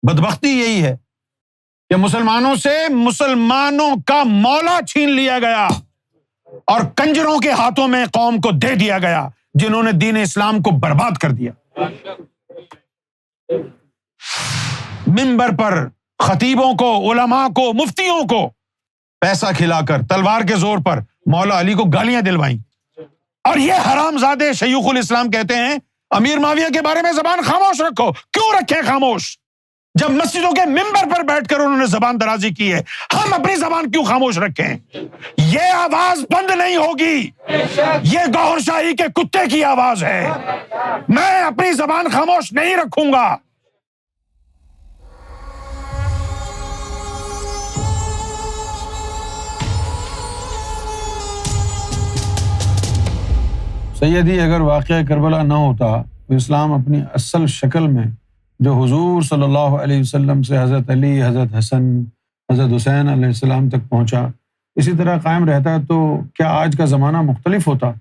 بدبختی یہی ہے کہ مسلمانوں سے مسلمانوں کا مولا چھین لیا گیا اور کنجروں کے ہاتھوں میں قوم کو دے دیا گیا جنہوں نے دین اسلام کو برباد کر دیا۔ منبر پر خطیبوں کو، علماء کو، مفتیوں کو پیسہ کھلا کر تلوار کے زور پر مولا علی کو گالیاں دلوائیں، اور یہ حرام زادے شیوخ الاسلام کہتے ہیں امیر معاویہ کے بارے میں زبان خاموش رکھو۔ کیوں رکھیں خاموش؟ جب مسجدوں کے منبر پر بیٹھ کر انہوں نے زبان درازی کی ہے، ہم اپنی زبان کیوں خاموش رکھیں؟ یہ آواز بند نہیں ہوگی، یہ گوہر شاہی کے کتے کی آواز ہے، میں اپنی زبان خاموش نہیں رکھوں گا۔ سیدی، اگر واقعہ کربلا نہ ہوتا تو اسلام اپنی اصل شکل میں جو حضور صلی اللہ علیہ وسلم سے حضرت علی، حضرت حسن، حضرت حسین علیہ السلام تک پہنچا، اسی طرح قائم رہتا تو کیا آج کا زمانہ مختلف ہوتا؟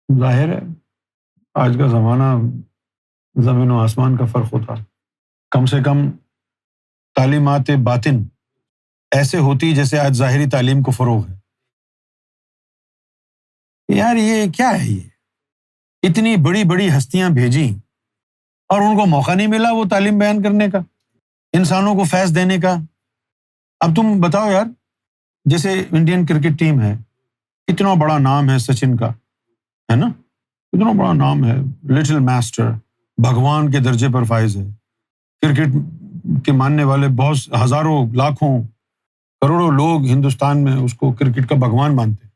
ظاہر ہے آج کا زمانہ زمین و آسمان کا فرق ہوتا۔ کم سے کم تعلیمات باطن ایسے ہوتی جیسے آج ظاہری تعلیم کو فروغ ہے۔ یار یہ کیا ہے؟ یہ اتنی بڑی بڑی ہستیاں بھیجیں اور ان کو موقع نہیں ملا وہ تعلیم بیان کرنے کا، انسانوں کو فیض دینے کا۔ اب تم بتاؤ یار، جیسے انڈین کرکٹ ٹیم ہے، اتنا بڑا نام ہے سچن کا، ہے نا، اتنا بڑا نام ہے، لٹل ماسٹر، بھگوان کے درجے پر فائز ہے، کرکٹ کے ماننے والے بہت ہزاروں، لاکھوں، کروڑوں لوگ ہندوستان میں اس کو کرکٹ کا بھگوان مانتے ہیں۔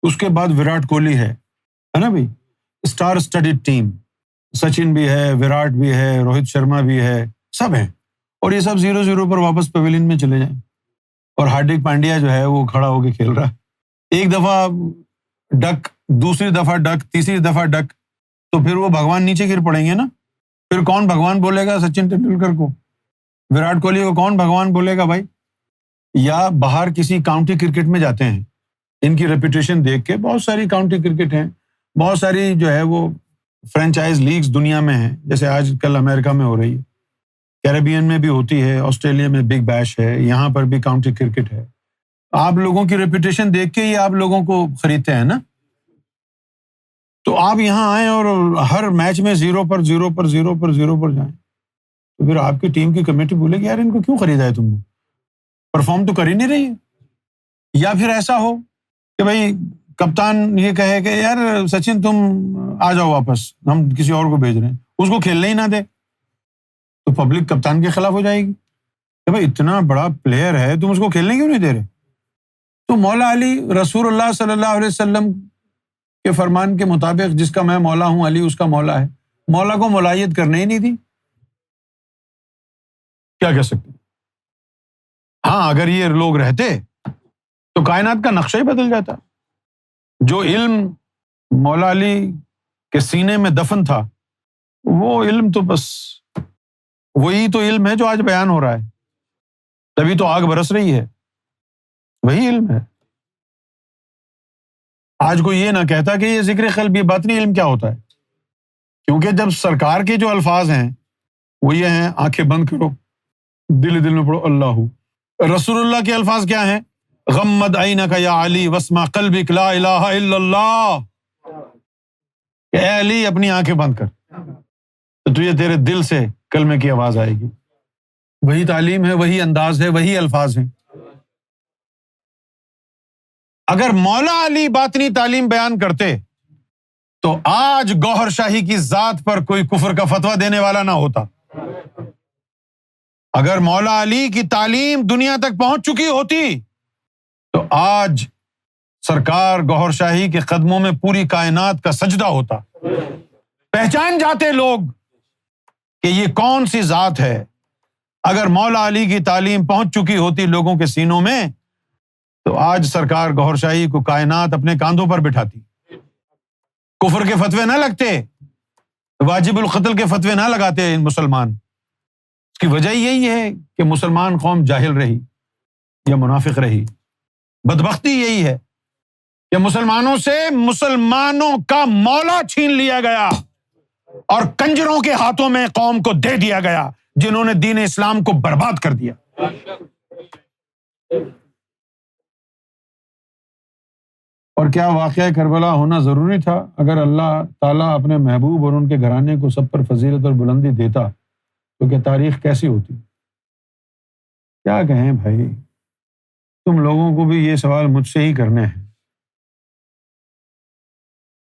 اس کے بعد وراٹ کوہلی ہے نا بھائی، اسٹار اسٹڈیڈ ٹیم، سچن بھی ہے، وراٹ بھی ہے، روہت شرما بھی ہے، سب ہیں، اور یہ سب 0-0 پر واپس پویلین میں چلے جائیں، اور ہاردک پانڈیا جو ہے وہ کھڑا ہو کے کھیل رہا ہے، ایک دفعہ ڈک، دوسری دفعہ ڈک، تیسری دفعہ ڈک، تو پھر وہ بھگوان نیچے گر پڑیں گے نا۔ پھر کون بھگوان بولے گا سچن ٹینڈولکر کو؟ وراٹ کوہلی کو کون بھگوان بولے گا بھائی؟ یا باہر کسی کاؤنٹی کرکٹ میں جاتے ہیں، ان کی ریپوٹیشن دیکھ کے، بہت ساری کاؤنٹی کرکٹ ہیں، بہت ساری جو ہے وہ فرینچائز لیگز دنیا میں ہیں، جیسے آج کل امریکہ میں ہو رہی ہے، کیریبین میں بھی ہوتی ہے، آسٹریلیا میں بگ بیش ہے، یہاں پر بھی کاؤنٹی کرکٹ ہے۔ آپ لوگوں کی ریپوٹیشن دیکھ کے ہی آپ لوگوں کو خریدتے ہیں نا، تو آپ یہاں آئیں اور ہر میچ میں 0 پر 0 پر 0 پر 0 پر جائیں، تو پھر آپ کی ٹیم کی کمیٹی بولے گی یار ان کو کیوں خریدا ہے تم نے، پرفارم تو کر ہی نہیں رہی ہے۔ یا پھر ایسا ہو کہ بھائی کپتان یہ کہے کہ یار سچن تم آ جاؤ واپس، ہم کسی اور کو بھیج رہے ہیں، اس کو کھیلنے ہی نہ دے، تو پبلک کپتان کے خلاف ہو جائے گی کہ بھائی اتنا بڑا پلیئر ہے تم اس کو کھیلنے کیوں نہیں دے رہے؟ تو مولا علی رسول اللہ صلی اللہ علیہ وسلم کے فرمان کے مطابق، جس کا میں مولا ہوں علی اس کا مولا ہے، مولا کو مولایت کرنے ہی نہیں دی، کیا کہہ سکتے؟ ہاں اگر یہ لوگ رہتے تو کائنات کا نقشہ ہی بدل جاتا۔ جو علم مولا علی کے سینے میں دفن تھا، وہ علم تو بس وہی تو علم ہے جو آج بیان ہو رہا ہے، تبھی تو آگ برس رہی ہے، وہی علم ہے۔ آج کوئی یہ نہ کہتا کہ یہ ذکر قلب، یہ باطنی علم کیا ہوتا ہے، کیونکہ جب سرکار کے جو الفاظ ہیں وہ یہ ہیں آنکھیں بند کرو، دل میں پڑھو اللہ۔ رسول اللہ کے الفاظ کیا ہیں؟ غمض عینک یا علی واسمع قلبک لا الہ الا اللہ، کہ اے علی اپنی آنکھیں بند کر تو تجھے تیرے دل سے کلمے کی آواز آئے گی۔ وہی تعلیم ہے، وہی انداز ہے، وہی الفاظ ہیں۔ اگر مولا علی باطنی تعلیم بیان کرتے تو آج گوہر شاہی کی ذات پر کوئی کفر کا فتویٰ دینے والا نہ ہوتا۔ اگر مولا علی کی تعلیم دنیا تک پہنچ چکی ہوتی تو آج سرکار گوہر شاہی کے قدموں میں پوری کائنات کا سجدہ ہوتا، پہچان جاتے لوگ کہ یہ کون سی ذات ہے۔ اگر مولا علی کی تعلیم پہنچ چکی ہوتی لوگوں کے سینوں میں تو آج سرکار گوہر شاہی کو کائنات اپنے کاندھوں پر بٹھاتی، کفر کے فتوے نہ لگتے، واجب القتل کے فتوے نہ لگاتے مسلمان۔ اس کی وجہ یہی ہے کہ مسلمان قوم جاہل رہی یا منافق رہی۔ بدبختی یہی ہے کہ مسلمانوں سے مسلمانوں کا مولا چھین لیا گیا اور کنجروں کے ہاتھوں میں قوم کو دے دیا گیا جنہوں نے دین اسلام کو برباد کر دیا۔ اور کیا واقعہ کربلا ہونا ضروری تھا؟ اگر اللہ تعالیٰ اپنے محبوب اور ان کے گھرانے کو سب پر فضیلت اور بلندی دیتا تو کیا تاریخ کیسی ہوتی؟ کیا کہیں بھائی، تم لوگوں کو بھی یہ سوال مجھ سے ہی کرنے ہیں۔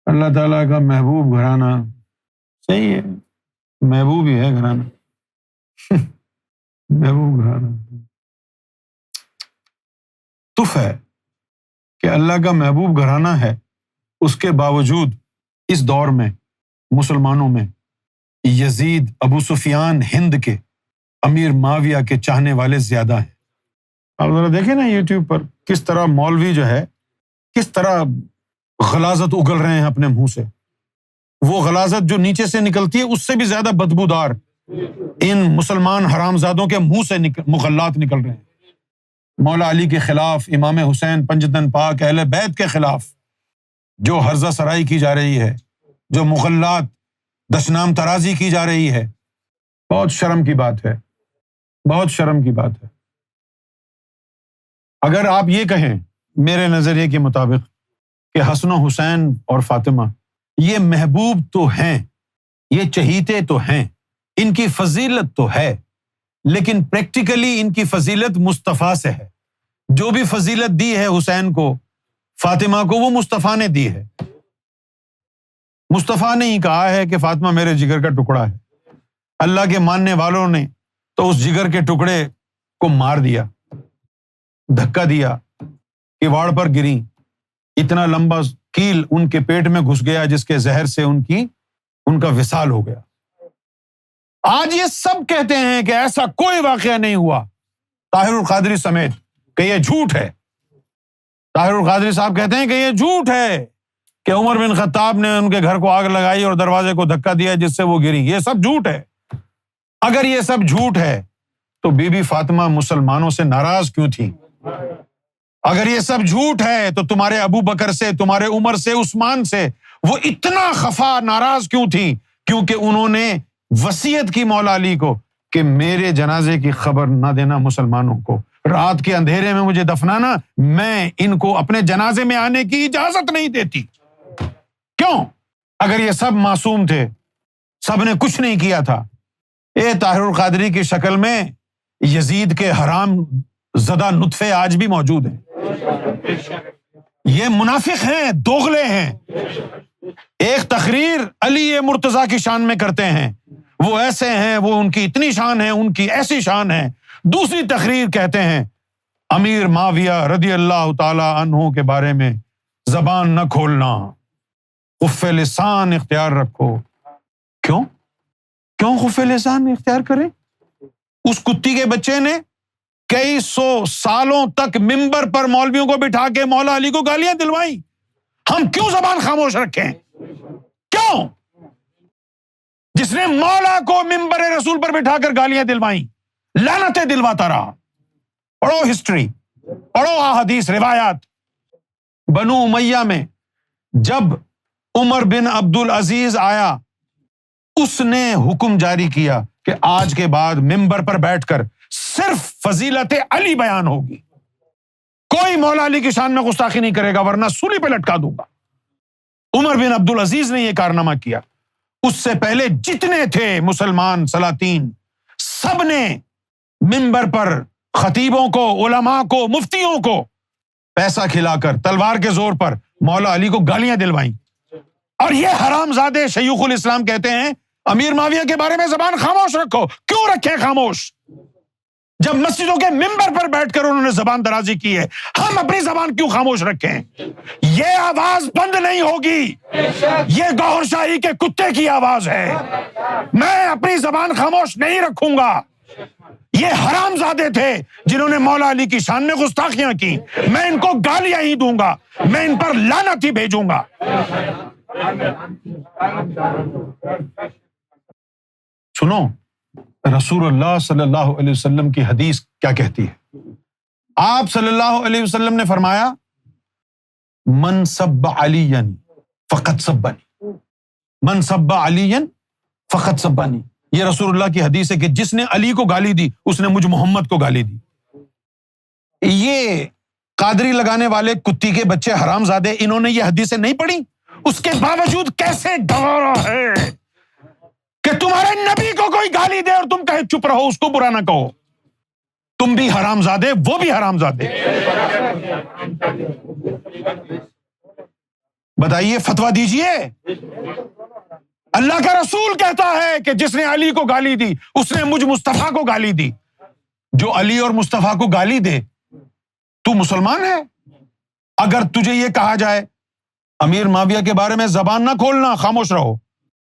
اللہ تعالیٰ کا محبوب گھرانہ صحیح ہے، محبوب ہی ہے گھرانہ محبوب گھرانہ تف ہے کہ اللہ کا محبوب گھرانہ ہے، اس کے باوجود اس دور میں مسلمانوں میں یزید، ابو سفیان ہند کے، امیر معاویہ کے چاہنے والے زیادہ ہیں۔ آپ ذرا دیکھیں نا یوٹیوب پر کس طرح مولوی جو ہے کس طرح غلاظت اگل رہے ہیں اپنے منہ سے۔ وہ غلاظت جو نیچے سے نکلتی ہے اس سے بھی زیادہ بدبودار ان مسلمان حرامزادوں کے منہ سے مغلات نکل رہے ہیں۔ مولا علی کے خلاف، امام حسین پنجتن پاک، اہل بیت کے خلاف جو ہرزہ سرائی کی جا رہی ہے، جو مغلات دشنام ترازی کی جا رہی ہے، بہت شرم کی بات ہے، بہت شرم کی بات ہے۔ اگر آپ یہ کہیں میرے نظریے کے مطابق کہ حسن و حسین اور فاطمہ یہ محبوب تو ہیں، یہ چہیتے تو ہیں، ان کی فضیلت تو ہے، لیکن پریکٹیکلی ان کی فضیلت مصطفیٰ سے ہے۔ جو بھی فضیلت دی ہے حسین کو، فاطمہ کو، وہ مصطفیٰ نے دی ہے۔ مصطفیٰ نے ہی کہا ہے کہ فاطمہ میرے جگر کا ٹکڑا ہے۔ اللہ کے ماننے والوں نے تو اس جگر کے ٹکڑے کو مار دیا، دھکا دیا، کواڑ پر گری، اتنا لمبا کیل ان کے پیٹ میں گھس گیا جس کے زہر سے ان کا وصال ہو گیا۔ آج یہ سب کہتے ہیں کہ ایسا کوئی واقعہ نہیں ہوا، طاہر القادری سمیت، کہ یہ جھوٹ ہے۔ طاہر القادری صاحب کہتے ہیں کہ یہ جھوٹ ہے کہ عمر بن خطاب نے ان کے گھر کو آگ لگائی اور دروازے کو دھکا دیا جس سے وہ گری۔ یہ سب جھوٹ ہے۔ اگر یہ سب جھوٹ ہے تو بی بی فاطمہ مسلمانوں سے ناراض کیوں تھی؟ اگر یہ سب جھوٹ ہے تو تمہارے ابو بکر سے، تمہارے عمر سے، عثمان سے وہ اتنا خفا ناراض کیوں تھی؟ کیونکہ انہوں نے وصیت کی مولا علی کو کہ میرے جنازے کی خبر نہ دینا مسلمانوں کو، رات کے اندھیرے میں مجھے دفنانا، میں ان کو اپنے جنازے میں آنے کی اجازت نہیں دیتی۔ کیوں؟ اگر یہ سب معصوم تھے، سب نے کچھ نہیں کیا تھا۔ طاہر القادری کی شکل میں یزید کے حرام زدہ نطفے آج بھی موجود ہیں۔ یہ منافق ہیں، دوغلے ہیں۔ ایک تقریر علی مرتضیٰ کی شان میں کرتے ہیں، وہ ایسے ہیں، وہ ان کی اتنی شان ہے، ان کی ایسی شان ہے۔ دوسری تقریر کہتے ہیں امیر معاویہ رضی اللہ تعالی عنہ کے بارے میں زبان نہ کھولنا، خف لسان اختیار رکھو۔ کیوں خف لسان اختیار کریں؟ اس کتی کے بچے نے کئی سو سالوں تک ممبر پر مولویوں کو بٹھا کے مولا علی کو گالیاں دلوائیں۔ ہم کیوں زبان خاموش رکھیں؟ کیوں؟ جس نے مولا کو ممبر رسول پر بٹھا کر گالیاں دلوائیں، لعنتیں دلواتا رہا۔ پڑھو ہسٹری، پڑھو احادیث، روایات۔ بنو امیہ میں جب عمر بن عبد العزیز آیا، اس نے حکم جاری کیا کہ آج کے بعد ممبر پر بیٹھ کر صرف فضیلت علی بیان ہوگی، کوئی مولا علی کی شان میں گستاخی نہیں کرے گا ورنہ سولی پہ لٹکا دوں گا۔ عمر بن عبد العزیز نے یہ کارنامہ کیا۔ اس سے پہلے جتنے تھے مسلمان سلاطین، سب نے ممبر پر خطیبوں کو، علماء کو، مفتیوں کو پیسہ کھلا کر، تلوار کے زور پر مولا علی کو گالیاں دلوائیں۔ اور یہ حرامزادے شیوخ الاسلام کہتے ہیں امیر معاویہ کے بارے میں زبان خاموش رکھو۔ کیوں رکھیں خاموش؟ جب مسجدوں کے ممبر پر بیٹھ کر انہوں نے زبان درازی کی ہے، ہم اپنی زبان کیوں خاموش رکھیں؟ یہ آواز بند نہیں ہوگی، یہ گوہر شاہی کے کتے کی آواز ہے۔ میں اپنی زبان خاموش نہیں رکھوں گا۔ یہ حرامزادے تھے جنہوں نے مولا علی کی شان میں گستاخیاں کی، میں ان کو گالیاں ہی دوں گا، میں ان پر لعنت ہی بھیجوں گا۔ سنو رسول اللہ صلی اللہ علیہ وسلم کی حدیث کیا کہتی ہے۔ آپ صلی اللہ علیہ وسلم نے فرمایا من سب علیًا فقد سبنی، من سب علیًا فقد سبنی۔ یہ رسول اللہ کی حدیث ہے کہ جس نے علی کو گالی دی اس نے مجھ محمد کو گالی دی۔ یہ قادری لگانے والے کتی کے بچے حرام زادے، انہوں نے یہ حدیثیں نہیں پڑھی، اس کے باوجود کیسے گوارا ہے کہ تمہارے نبی کو کوئی گالی دے اور تم کہے چپ رہو، اس کو برا نہ کہو۔ تم بھی حرام زادے، وہ بھی حرام زادے۔ بتائیے، فتویٰ دیجئے۔ اللہ کا رسول کہتا ہے کہ جس نے علی کو گالی دی اس نے مجھ مصطفیٰ کو گالی دی۔ جو علی اور مصطفیٰ کو گالی دے تو مسلمان ہے؟ اگر تجھے یہ کہا جائے امیر معاویہ کے بارے میں زبان نہ کھولنا، خاموش رہو،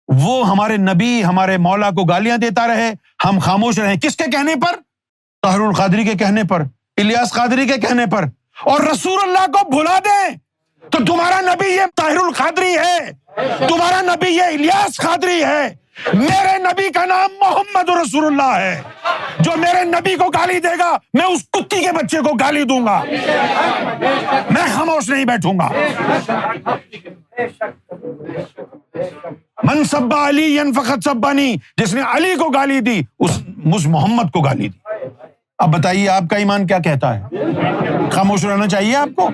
وہ ہمارے نبی ہمارے مولا کو گالیاں دیتا رہے، ہم خاموش رہیں، کس کے کہنے پر؟ طاہر القادری کے کہنے پر، الیاس قادری کے کہنے پر، اور رسول اللہ کو بھلا دیں تو تمہارا نبی یہ طاہر القادری ہے، تمہارا نبی یہ الیاس قادری ہے، میرے نبی کا نام محمد رسول اللہ ہے۔ جو میرے نبی کو گالی دے گا میں اس کتی کے بچے کو گالی دوں گا، میں خاموش نہیں بیٹھوں گا۔ من سب علی فقط سبانی، جس نے علی کو گالی دی اس مجھ محمد کو گالی دی۔ اب بتائیے آپ کا ایمان کیا کہتا ہے؟ خاموش رہنا چاہیے آپ کو؟